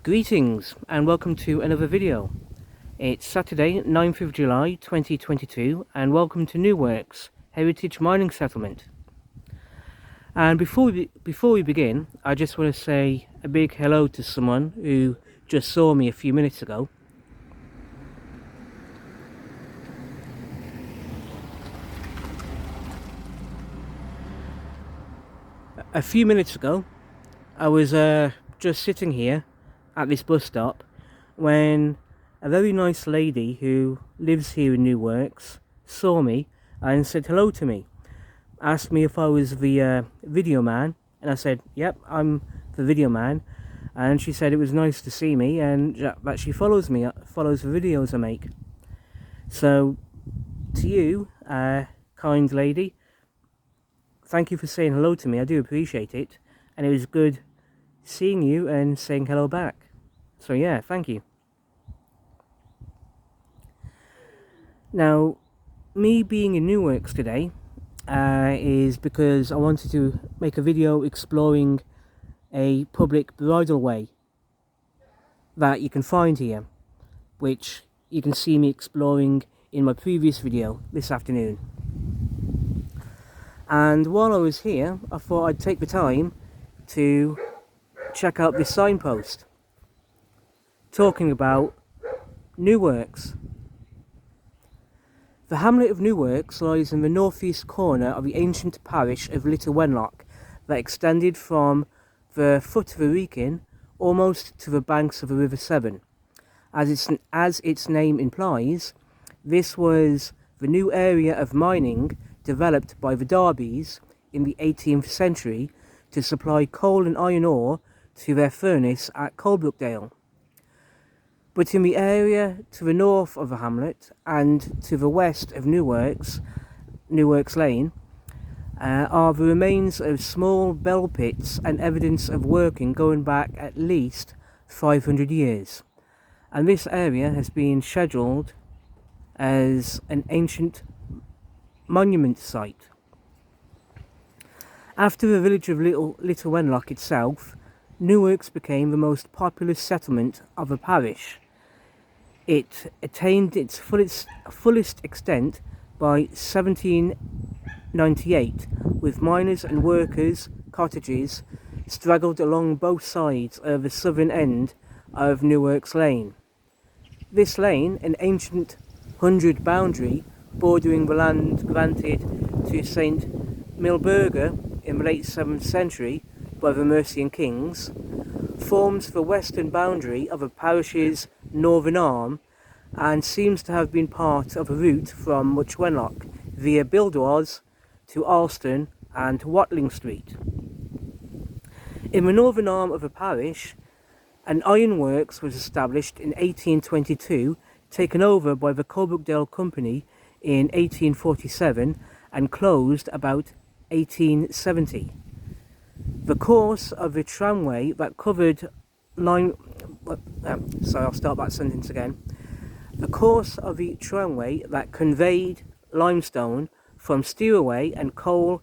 Greetings and welcome to another video. It's Saturday 9th of July 2022 and welcome to New Works Heritage Mining Settlement. And before we begin, I just want to say a big hello to someone who just saw me a few minutes ago. A few minutes ago I was just sitting here at this bus stop when a very nice lady who lives here in New Works saw me and said hello to me. Asked me if I was the video man, and I said yep, I'm the video man. And she said it was nice to see me and that she follows me, follows the videos I make. So to you, kind lady, thank you for saying hello to me. I do appreciate it, and it was good seeing you and saying hello back. So yeah, thank you. Now, me being in New Works today is because I wanted to make a video exploring a public bridleway that you can find here, which you can see me exploring in my previous video this afternoon. And while I was here, I thought I'd take the time to check out this signpost talking about New Works. The hamlet of New Works lies in the northeast corner of the ancient parish of Little Wenlock that extended from the foot of the Wrekin almost to the banks of the River Severn. As its name implies, this was the new area of mining developed by the Darbys in the 18th century to supply coal and iron ore to their furnace at Coalbrookdale. But in the area to the north of the hamlet and to the west of New Works Lane, are the remains of small bell pits and evidence of working going back at least 500 years. And this area has been scheduled as an ancient monument site. After the village of Little Wenlock itself, New Works became the most populous settlement of the parish. It attained its fullest extent by 1798, with miners and workers' cottages straggled along both sides of the southern end of New Works Lane. This lane, an ancient 100 boundary bordering the land granted to St. Milburga in the late 7th century by the Mercian kings, forms the western boundary of the parish's northern arm and seems to have been part of a route from Much Wenlock via Bildois to Alston and Watling Street. In the northern arm of the parish, an ironworks was established in 1822, taken over by the Coalbrookdale Company in 1847 and closed about 1870. The course of the tramway that covered The course of the tramway that conveyed limestone from Steeraway and coal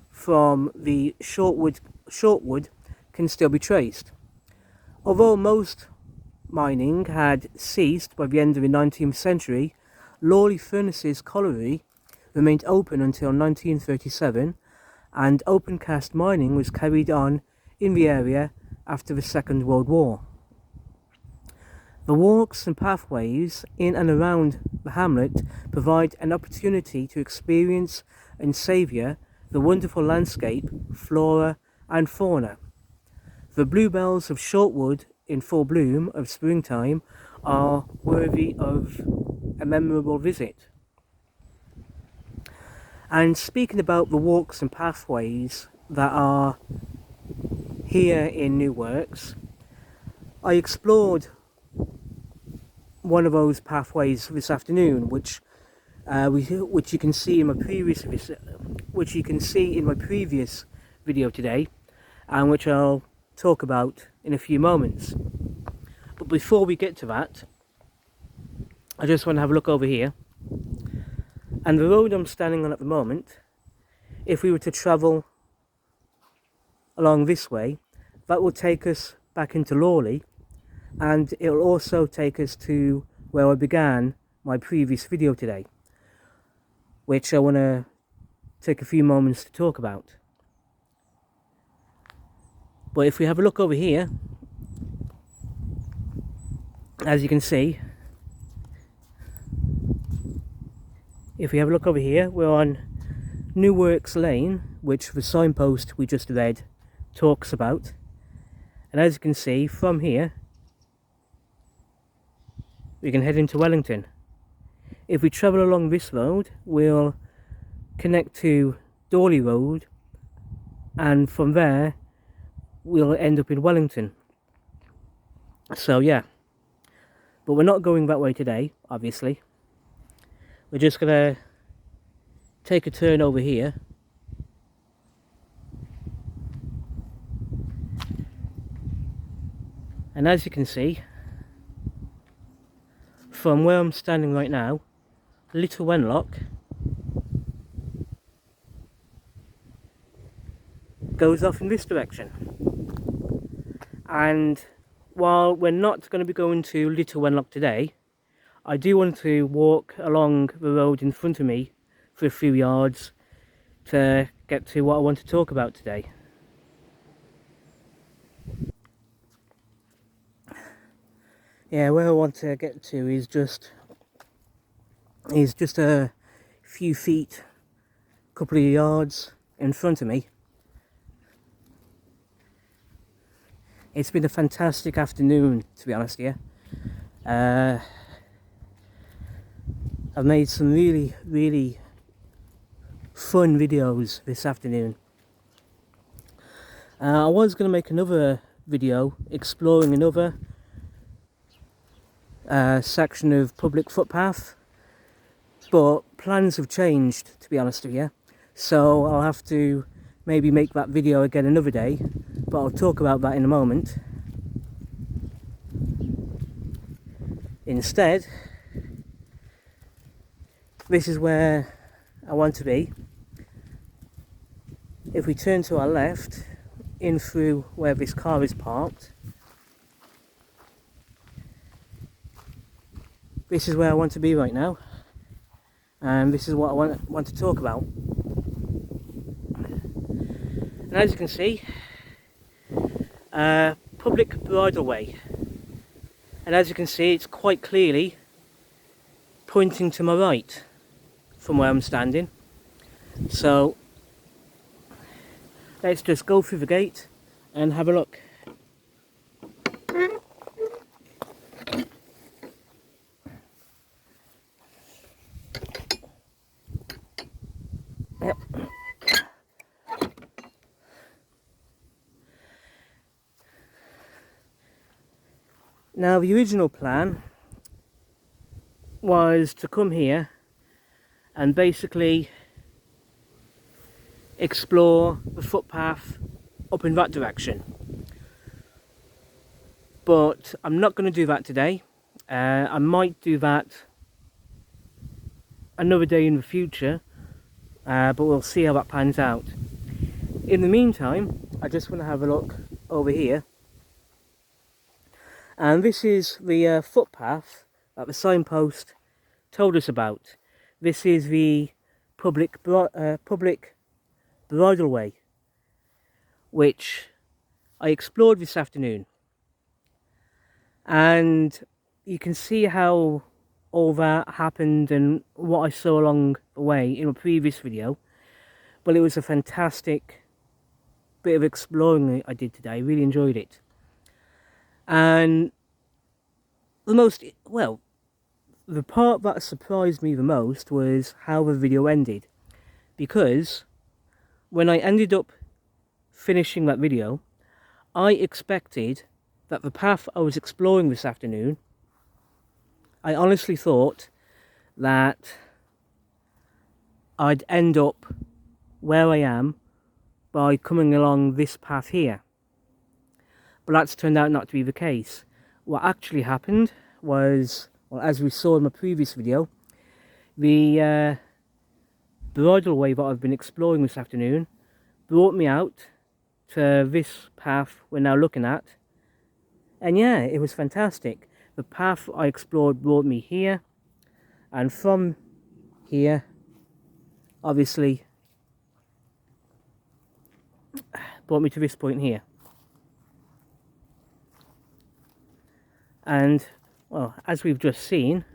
from the Shortwood can still be traced. Although most mining had ceased by the end of the 19th century, Lawley Furnaces Colliery remained open until 1937, and open cast mining was carried on in the area after the Second World War. The walks and pathways in and around the hamlet provide an opportunity to experience and savour the wonderful landscape, flora and fauna. The bluebells of Shortwood in full bloom of springtime are worthy of a memorable visit. And speaking about the walks and pathways that are here in New Works, I explored one of those pathways this afternoon, which you can see in my previous video today, and which I'll talk about in a few moments. But before we get to that, I just want to have a look over here. And the road I'm standing on at the moment, if we were to travel along this way, that will take us back into Lawley, and it'll also take us to where I began my previous video today, which I want to take a few moments to talk about. But if we have a look over here, as you can see, if we have a look over here, we're on New Works Lane, which the signpost we just read talks about. And as you can see, from here we can head into Wellington. If we travel along this road, we'll connect to Dawley Road, and from there we'll end up in Wellington. So yeah, but we're not going that way today, obviously. We're just gonna take a turn over here. And as you can see, from where I'm standing right now, Little Wenlock goes off in this direction. And while we're not going to be going to Little Wenlock today, I do want to walk along the road in front of me for a few yards to get to what I want to talk about today. Yeah, where I want to get to is just a few feet, couple of yards in front of me. It's been a fantastic afternoon, to be honest here. I've made some really fun videos this afternoon. I was going to make another video exploring another section of public footpath, but plans have changed, to be honest with you, so I'll have to maybe make that video again another day, but I'll talk about that in a moment. Instead, this is where I want to be. If we turn to our left, in through where this car is parked, this is where I want to be right now, and this is what I want to talk about. And as you can see, public bridleway, and as you can see, it's quite clearly pointing to my right from where I'm standing. So let's just go through the gate and have a look. Yep. Now the original plan was to come here and basically explore the footpath up in that direction, but I'm not going to do that today. I might do that another day in the future, but we'll see how that pans out. In the meantime, I just want to have a look over here, and this is the footpath that the signpost told us about. This is the public bridleway, which I explored this afternoon, and you can see how all that happened and what I saw along the way in a previous video. But it was a fantastic bit of exploring I did today. I really enjoyed it. And the part that surprised me the most was how the video ended, because when I ended up finishing that video, I expected that the path I was exploring this afternoon, I honestly thought that I'd end up where I am by coming along this path here. But that's turned out not to be the case. What actually happened was, well, as we saw in my previous video, the bridleway that I've been exploring this afternoon brought me out to this path we're now looking at, And yeah, it was fantastic. The path I explored brought me here, and from here, obviously, brought me to this point here. And, well, as we've just seen,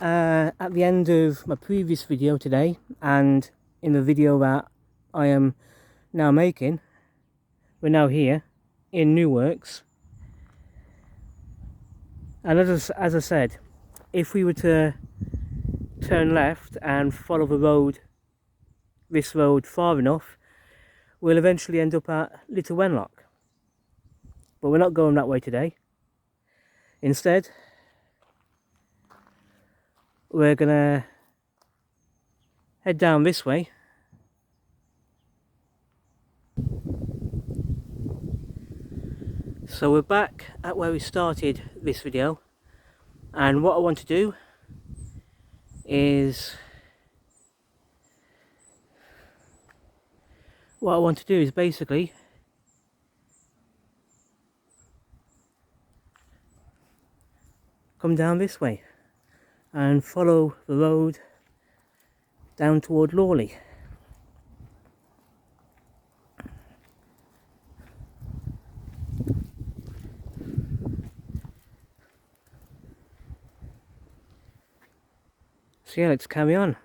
at the end of my previous video today, and in the video that I am now making, we're now here in New Works. And as I said, if we were to turn left and follow this road far enough, we'll eventually end up at Little Wenlock. But we're not going that way today. Instead, we're gonna head down this way. So we're back at where we started this video, and what I want to do is basically come down this way and follow the road down toward Lawley. So yeah, let's carry on.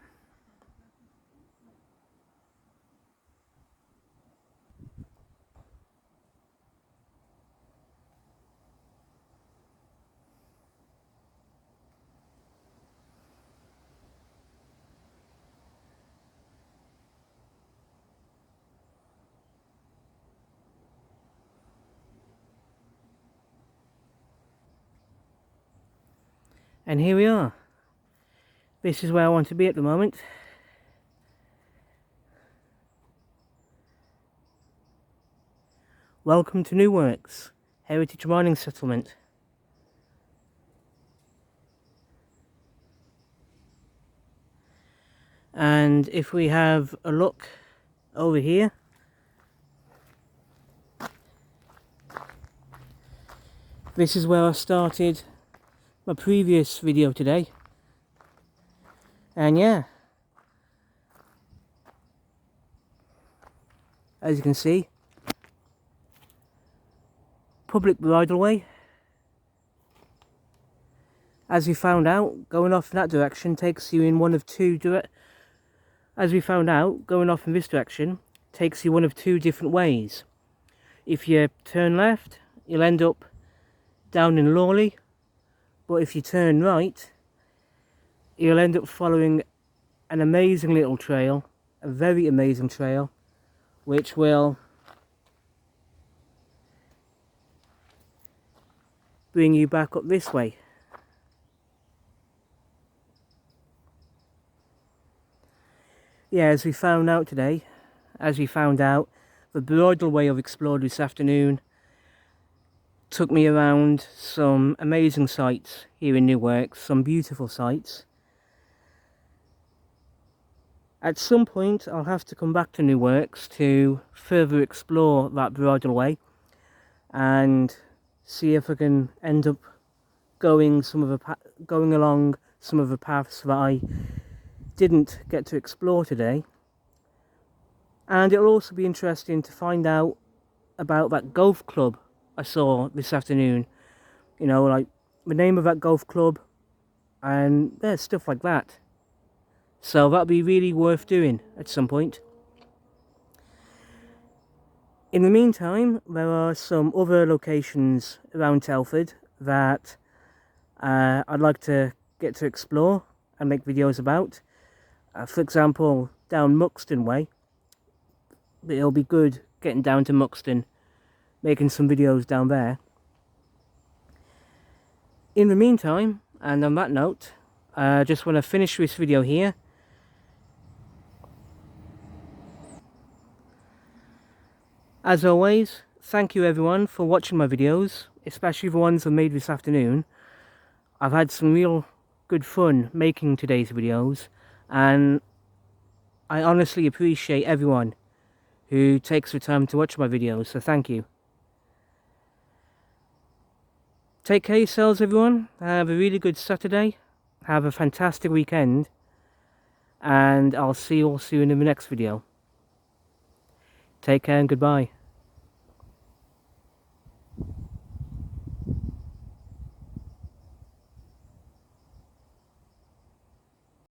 And here we are. This is where I want to be at the moment. Welcome to New Works, Heritage Mining Settlement. And if we have a look over here, this is where I started my previous video today. And yeah, as you can see, public bridleway. As we found out, going off in that direction takes you in one of two As we found out, going off in this direction takes you one of two different ways. If you turn left, you'll end up down in Lawley, but if you turn right, you'll end up following an amazing little trail, a very amazing trail, which will bring you back up this way. Yeah, as we found out, the bridleway I've explored this afternoon took me around some amazing sites here in New Works, some beautiful sites. At some point I'll have to come back to New Works to further explore that bridleway and see if I can end up going along some of the paths that I didn't get to explore today. And it'll also be interesting to find out about that golf club I saw this afternoon. You know, like the name of that golf club and there's stuff like that. So that'll be really worth doing at some point. In the meantime, there are some other locations around Telford that I'd like to get to explore and make videos about. For example, down Muxton Way. It'll be good getting down to Muxton, making some videos down there. In the meantime, and on that note, I just want to finish this video here. As always, thank you everyone for watching my videos, especially the ones I made this afternoon. I've had some real good fun making today's videos, and I honestly appreciate everyone who takes the time to watch my videos, so thank you. Take care of yourselves, everyone. Have a really good Saturday. Have a fantastic weekend. And I'll see you all soon in the next video. Take care and goodbye.